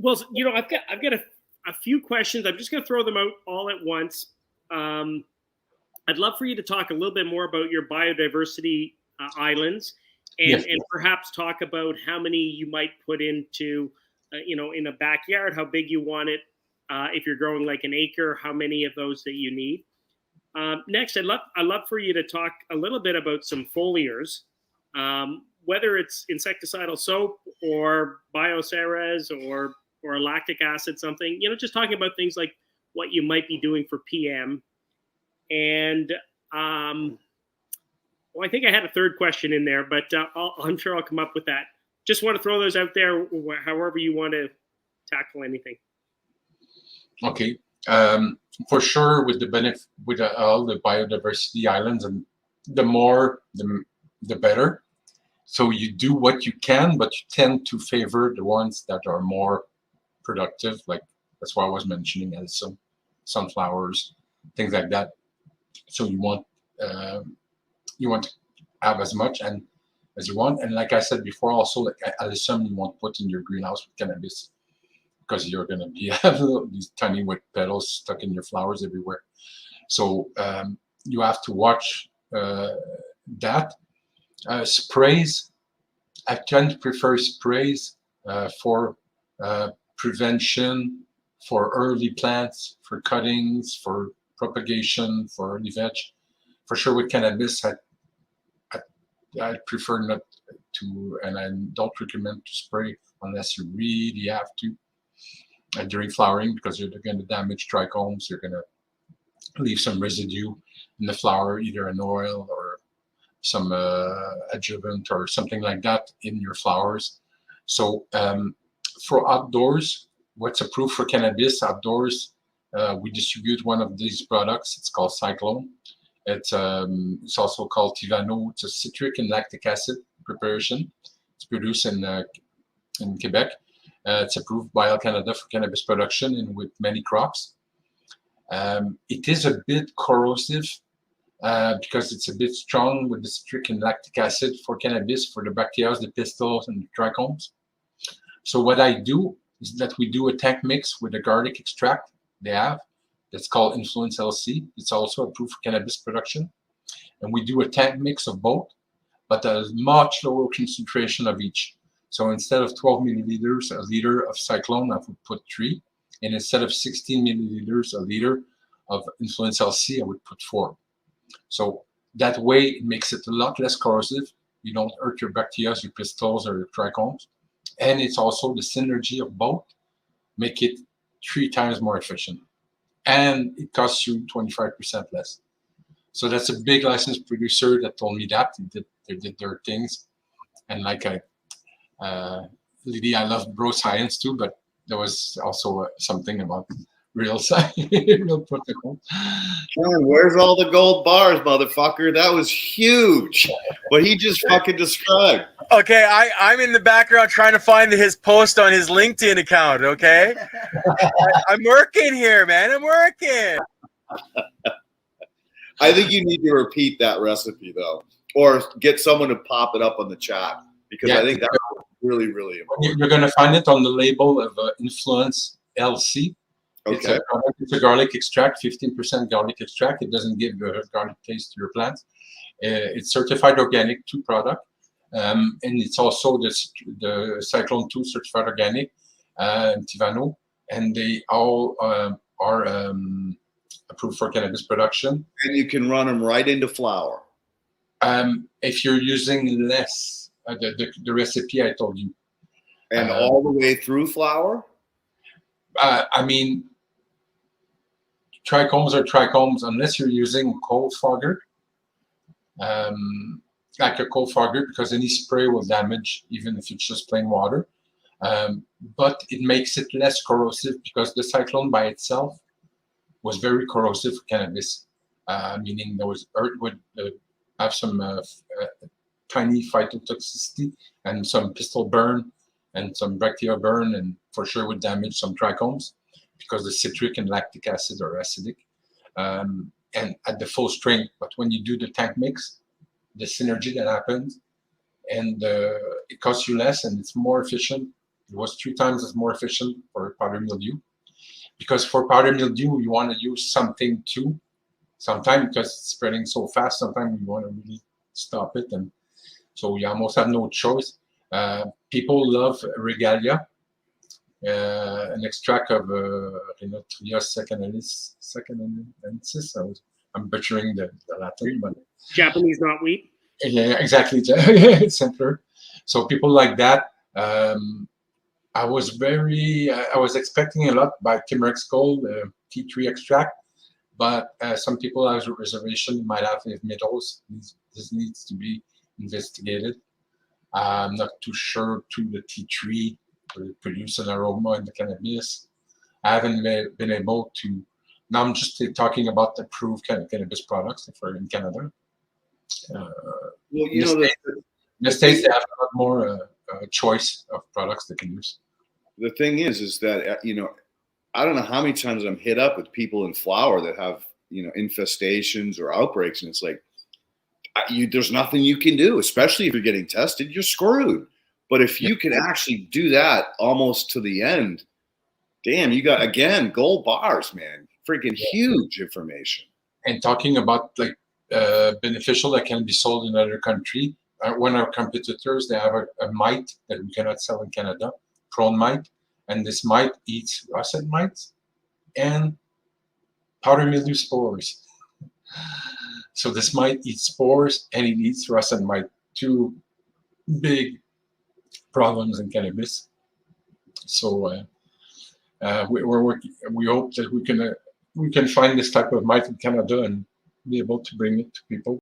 Well, I've got a few questions. I'm just going to throw them out all at once. I'd love for you to talk a little bit more about your biodiversity islands, and perhaps talk about how many you might put into, in a backyard, how big you want it. If you're growing like an acre, how many of those that you need. Next, I'd love for you to talk a little bit about some foliars, whether it's insecticidal soap or bioceres or lactic acid, something, just talking about things like what you might be doing for PM. And well, I think I had a third question in there, but I'm sure I'll come up with that. Just want to throw those out there, however you want to tackle anything. Okay. For sure, with the benefit, with all the biodiversity islands, and the more, the better. So you do what you can, but you tend to favor the ones that are more productive. Like that's why I was mentioning as some sunflowers, things like that. So you want to have as much and as you want. And like I said before, also like alyssum you want to put in your greenhouse with cannabis, because you're going to be these tiny wet petals stuck in your flowers everywhere. So you have to watch that. Sprays, I tend to prefer sprays for prevention, for early plants, for cuttings, for propagation, for early veg. For sure with cannabis, I prefer not to, and I don't recommend to spray unless you really have to during flowering, because you're going to damage trichomes. You're going to leave some residue in the flower, either an oil or some adjuvant or something like that in your flowers. So for outdoors, what's approved for cannabis outdoors, we distribute one of these products. It's called Cyclone. It's also called Tivano. It's a citric and lactic acid preparation. It's produced in Quebec. It's approved by Health Canada for cannabis production and with many crops. It is a bit corrosive because it's a bit strong with the citric and lactic acid for cannabis, for the bacteria, the pistils, and the trichomes. So what I do is that we do a tank mix with a garlic extract they have. That's called Influence LC. It's also approved for cannabis production. And we do a tank mix of both, but at a much lower concentration of each. So instead of 12 milliliters, a liter of Cyclone, I would put 3. And instead of 16 milliliters, a liter of Influence LC, I would put 4. So that way, it makes it a lot less corrosive. You don't hurt your bacteria, your pistils, or your trichomes. And it's also the synergy of both make it 3 times more efficient. And it costs you 25% less. So that's a big licensed producer that told me that. They did their things. And like Lydia, I love bro science too, but there was also something about real science, real protocol. John, where's all the gold bars, motherfucker? That was huge. What he just fucking described. Okay, I'm in the background trying to find his post on his LinkedIn account, okay? I'm working here, man. I'm working. I think you need to repeat that recipe, though, or get someone to pop it up on the chat, because I think that's really, really important. You're going to find it on the label of Influence LC. Okay. It's a garlic extract, 15% garlic extract. It doesn't give a garlic taste to your plants. It's certified organic 2 product. And it's also the Cyclone 2 certified organic, Tivano, and they all are approved for cannabis production. And you can run them right into flour. If you're using less, the recipe I told you. And all the way through flour? I mean, trichomes are trichomes unless you're using cold fogger. Like a cold fogger, because any spray will damage even if it's just plain water. But it makes it less corrosive, because the Cyclone by itself was very corrosive for cannabis, meaning there was earth would have some tiny phytotoxicity and some pistil burn and some bacteria burn, and for sure would damage some trichomes because the citric and lactic acid are acidic and at the full strength. But when you do the tank mix, the synergy that happens, and it costs you less and it's more efficient, It was 3 times as more efficient for powder mildew. Because for powder mildew, you want to use something too. Sometimes because it's spreading so fast, sometimes you want to really stop it. And so you almost have no choice. People love regalia, an extract of Rhinotria secanalensis. I'm butchering the Latin, but Japanese knotweed. yeah, exactly. It's simpler. So people like that. I was expecting a lot by Timurex Gold, tea tree extract, but some people have a reservation, might have metals. This needs to be investigated. I'm not too sure to the tea tree produce an aroma in the cannabis. I haven't been able to. Now I'm just talking about the approved cannabis products for in Canada. Well, in the States, they have a lot more choice of products they can use. The thing is that I don't know how many times I'm hit up with people in flower that have infestations or outbreaks, and it's like there's nothing you can do, especially if you're getting tested. You're screwed. But if you can actually do that almost to the end, damn, you got again gold bars, man. Freaking huge information. And talking about like beneficial that can be sold in other country. One of our competitors, they have a mite that we cannot sell in Canada, prone mite, and this mite eats russet mites and powder mildew spores. So this mite eats spores and it eats russet mite. 2 big problems in cannabis. So we're working. We hope that we can find this type of mite in Canada and be able to bring it to people.